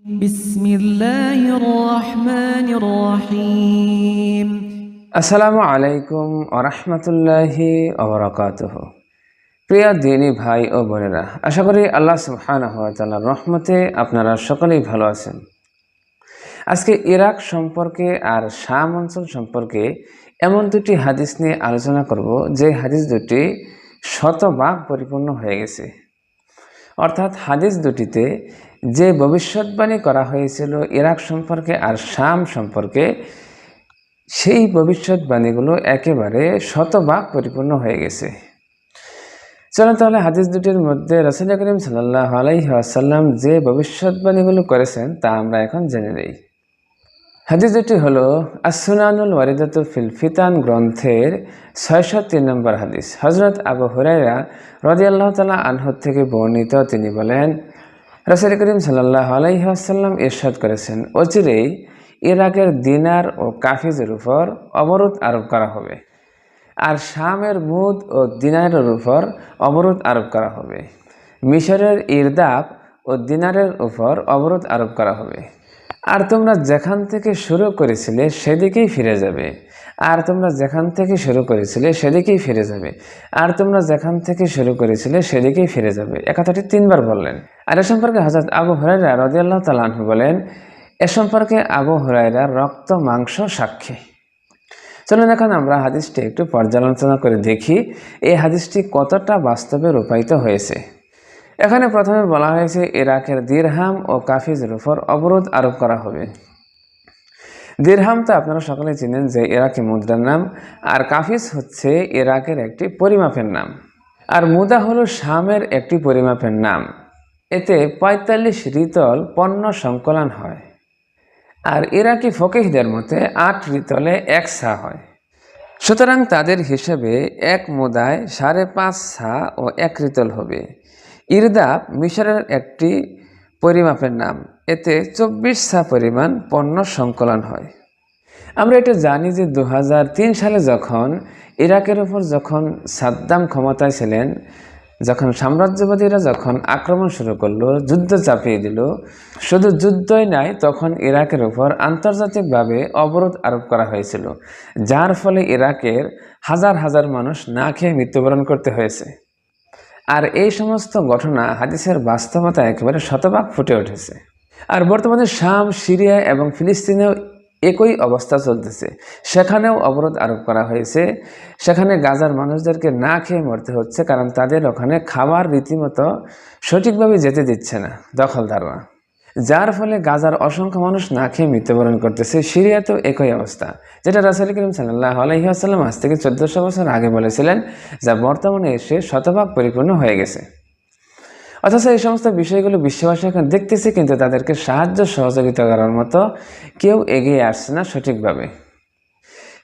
বিসমিল্লাহির রহমানির রহিম। আসসালামু আলাইকুম ওয়া রাহমাতুল্লাহি ওয়া বারাকাতুহু। প্রিয় দিনী ভাই ও বোনেরা, আশা করি আল্লাহ সুবহানাহু ওয়া তাআলার রহমতে আপনারা সকলেই ভালো আছেন। আজকে ইরাক সম্পর্কে আর শাম অঞ্চল সম্পর্কে এমন দুটি হাদিস নিয়ে আলোচনা করব, যে হাদিস দুটি শতভাগ পরিপূর্ণ হয়ে গেছে। অর্থাৎ হাদিস দুটিতে যে ভবিষ্যৎবাণী করা হয়েছিল ইরাক সম্পর্কে আর শাম সম্পর্কে, সেই ভবিষ্যৎবাণীগুলো একেবারে শতভাগ পরিপূর্ণ হয়ে গেছে। চলেন তাহলে হাদিস দুটির মধ্যে রাসূল করিম সাল্লাল্লাহু আলাইহি ওয়াসাল্লাম যে ভবিষ্যৎবাণীগুলো করেছেন তা আমরা এখন জেনে নেই। হাদিস দুটি হলো আস-সুনানুল ওয়ারিদাতু ফিল ফিতান গ্রন্থের 603 নম্বর হাদিস। হযরত আবু হুরায়রা রাদিয়াল্লাহু তাআলা আনহু থেকে বর্ণিত, তিনি বলেন, রাসূল করিম সাল্লাল্লাহু আলাইহি ওয়াসাল্লাম ইরশাদ করেছেন, অচিরেই ইরাকের দিনার ও কাফিজের উপর অবরোধ আরোপ করা হবে, আর শামের মুদ ও দিনারের উপর অবরোধ আরোপ করা হবে। মিশরের ইরদাব ও দিনারের উপর অবরোধ আরোপ করা হবে। আর তোমরা যেখান থেকে শুরু করেছিলে সেদিকেই ফিরে যাবে, আর তোমরা যেখান থেকে শুরু করেছিলে সেদিকেই ফিরে যাবে, আর তোমরা যেখান থেকে শুরু করেছিলে সেদিকেই ফিরে যাবে। এ কথাটি 3 বার বললেন। আর এ সম্পর্কে হযরত আবু হুরায়রা রাদিয়াল্লাহু তাআলা আনহু বলেন, এ সম্পর্কে আবু হুরায়রার রক্ত মাংস সাক্ষী। চলুন এখন আমরা হাদিসটি একটু পর্যালোচনা করে দেখি এই হাদিসটি কতটা বাস্তবে রূপায়িত হয়েছে। এখানে প্রথমে বলা হয়েছে ইরাকের দিরহাম ও কাফিজের উপর অবরোধ আরোপ করা হবে। দিরহাম তো আপনারা সকলে চিনেন যে ইরাকি মুদ্রার নাম, আর কাফিজ হচ্ছে ইরাকের একটি পরিমাপের নাম, আর মুদা হলো শামের একটি পরিমাপের নাম। এতে ৪৫ রিতল পণ্য সংকলন হয়, আর ইরাকি ফকিহদের মতে ৮ রিতলে ১ সা হয়। সুতরাং তাদের হিসেবে এক মুদায় ৫.৫ সা ও ১ রিতল হবে। ইরদাব মিশরের একটি পরিমাপের নাম, এতে ২৪ সা পরিমাণ পণ্য সংকলন হয়। আমরা এটা জানি যে ২০০৩ সালে যখন ইরাকের উপর যখন সাদ্দাম ক্ষমতায় ছিলেন, যখন সাম্রাজ্যবাদীরা যখন আক্রমণ শুরু করলো, যুদ্ধ চাপিয়ে দিল, শুধু যুদ্ধই নাই, তখন ইরাকের উপর আন্তর্জাতিকভাবে অবরোধ আরোপ করা হয়েছিল, যার ফলে ইরাকের হাজার হাজার মানুষ না খেয়ে মৃত্যুবরণ করতে হয়েছে। আর এই সমস্ত ঘটনা হাদিসের বাস্তবতা একেবারে শতভাগ ফুটে উঠেছে। আর বর্তমানে শাম, সিরিয়া এবং ফিলিস্তিনেও একই অবস্থা চলতেছে। সেখানেও অবরোধ আরোপ করা হয়েছে। সেখানে গাজার মানুষদেরকে না খেয়ে মরতে হচ্ছে, কারণ তাদের ওখানে খাবার রীতিমতো সঠিকভাবে যেতে দিচ্ছে না দখলদাররা, যার ফলে গাজার অসংখ্য মানুষ না খেয়ে মৃত্যুবরণ করতেছে। সিরিয়াতেও একই অবস্থা, যেটা রাসূল করিম সাল্লাল্লাহু আলাইহি ওয়াসাল্লাম আজ থেকে 1400 বছর আগে বলেছিলেন, যা বর্তমানে এসে শতভাগ পরিপূর্ণ হয়ে গেছে। অথচ এই সমস্ত বিষয়গুলো বিশ্ববাসী এখন দেখতেছে, কিন্তু তাদেরকে সাহায্য সহযোগিতা করার মতো কেউ এগিয়ে আসছে না সঠিকভাবে।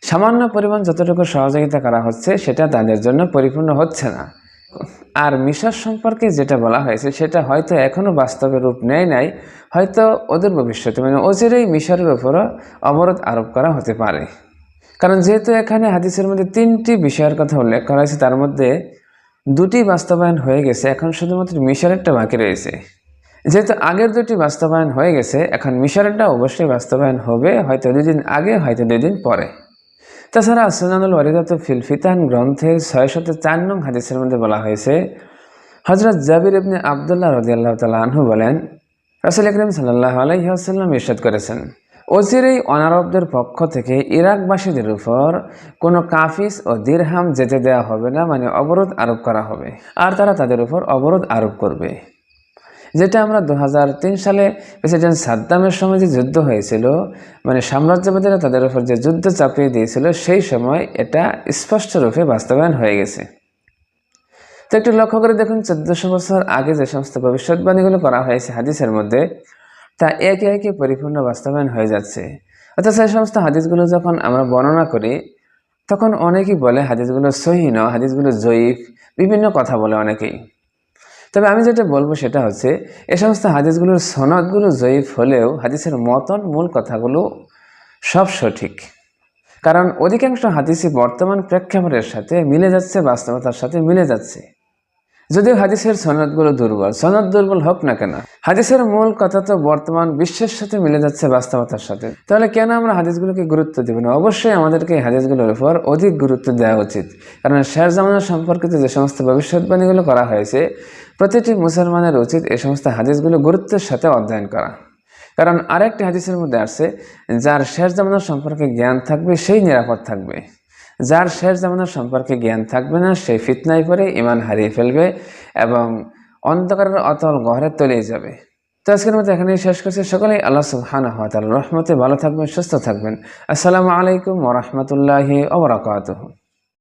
সামান্য পরিমাণ যতটুকু সহযোগিতা করা হচ্ছে সেটা তাদের জন্য পরিপূর্ণ হচ্ছে না। আর মিশর সম্পর্কে যেটা বলা হয়েছে সেটা হয়তো এখনও বাস্তবে রূপ নেয় নাই, হয়তো ওদের ভবিষ্যতে মানে অচিরেই মিশরের উপরও অবরোধ আরোপ করা হতে পারে। কারণ যেহেতু এখানে হাদিসের মধ্যে 3টি বিষয়ের কথা উল্লেখ করা হয়েছে, তার মধ্যে 2টি বাস্তবায়ন হয়ে গেছে, এখন শুধুমাত্র মিশরেরটা বাকি রয়েছে। যেহেতু আগের 2টি বাস্তবায়ন হয়ে গেছে, এখন মিশরেরটা অবশ্যই বাস্তবায়ন হবে, হয়তো 2 দিন আগে, হয়তো 2 দিন পরে। তাছাড়া সুনানুল ওয়ারিদাতু ফিল ফিতান গ্রন্থের 604 নং হাদিসের মধ্যে বলা হয়েছে, হযরত জাবির ইবনে আব্দুল্লাহ রাদিয়াল্লাহু তাআলা আনহু বলেন, রাসূল করিম সাল্লাল্লাহু আলাইহি ওয়াসাল্লাম ইরশাদ করেছেন, অচিরেই অনারবদের পক্ষ থেকে ইরাকবাসীদের উপর কোনো কাফিস ও দিরহাম যেতে দেওয়া হবে না, মানে অবরোধ আরোপ করা হবে, আর তারা তাদের উপর অবরোধ আরোপ করবে। যেটা আমরা 2003 সালে প্রেসিডেন্ট সাদ্দামের সময় যে যুদ্ধ হয়েছিল, মানে সাম্রাজ্যবাদীরা তাদের উপর যে যুদ্ধ চাপিয়ে দিয়েছিল, সেই সময় এটা স্পষ্ট রূপে বাস্তবায়ন হয়ে গেছে। তো একটু লক্ষ্য করে দেখুন, 1400 বছর আগে যে সমস্ত ভবিষ্যৎবাণীগুলো করা হয়েছে হাদিসের মধ্যে, তা একে একে পরিপূর্ণ বাস্তবায়ন হয়ে যাচ্ছে। অর্থাৎ সেই সমস্ত হাদিসগুলো যখন আমরা বর্ণনা করি, তখন অনেকেই বলে হাদিসগুলো সহিহ নয়, হাদিসগুলো জয়ীফ, বিভিন্ন কথা বলে অনেকেই। তবে আমি যেটা বলবো সেটা হচ্ছে, এই সমস্ত হাদিসগুলোর সনদগুলো জয়ীফ হলেও হাদিসের মতন, মূল কথাগুলো সব সঠিক। কারণ অধিকাংশ হাদিসই বর্তমান প্রেক্ষাপটের সাথে মিলে যাচ্ছে, বাস্তবতার সাথে মিলে যাচ্ছে। যদিও হাদিসের সনদগুলো দুর্বল, সনদ দুর্বল হোক না কেন, হাদিসের মূল কথা তো বর্তমান বিশ্বের সাথে মিলে যাচ্ছে, বাস্তবতার সাথে। তাহলে কেন আমরা হাদিসগুলোকে গুরুত্ব দেব না? অবশ্যই আমাদেরকে এই হাদিসগুলোর উপর অধিক গুরুত্ব দেওয়া উচিত। কারণ শেষ জামানা সম্পর্কিত যে সমস্ত ভবিষ্যৎবাণীগুলো করা হয়েছে, প্রতিটি মুসলমানের উচিত এই সমস্ত হাদিসগুলো গুরুত্বের সাথে অধ্যয়ন করা। কারণ আরেকটি হাদিসের মধ্যে আসছে, যার শেষ জামানার সম্পর্কে জ্ঞান থাকবে সেই নিরাপদ থাকবে, যার শেষ জামানার সম্পর্কে জ্ঞান থাকবে না সেই ফিতনায় পড়ে ঈমান হারিয়ে ফেলবে এবং অন্ধকারের অতল গহরে তলিয়ে যাবে। তো আজকের মতো এখানেই শেষ করছি। সকলেই আল্লাহ সুবহানাহু ওয়া তাআলার রহমতে ভালো থাকবেন, সুস্থ থাকবেন। আসসালামু আলাইকুম ওয়া রাহমাতুল্লাহি ওয়া বারাকাতুহু।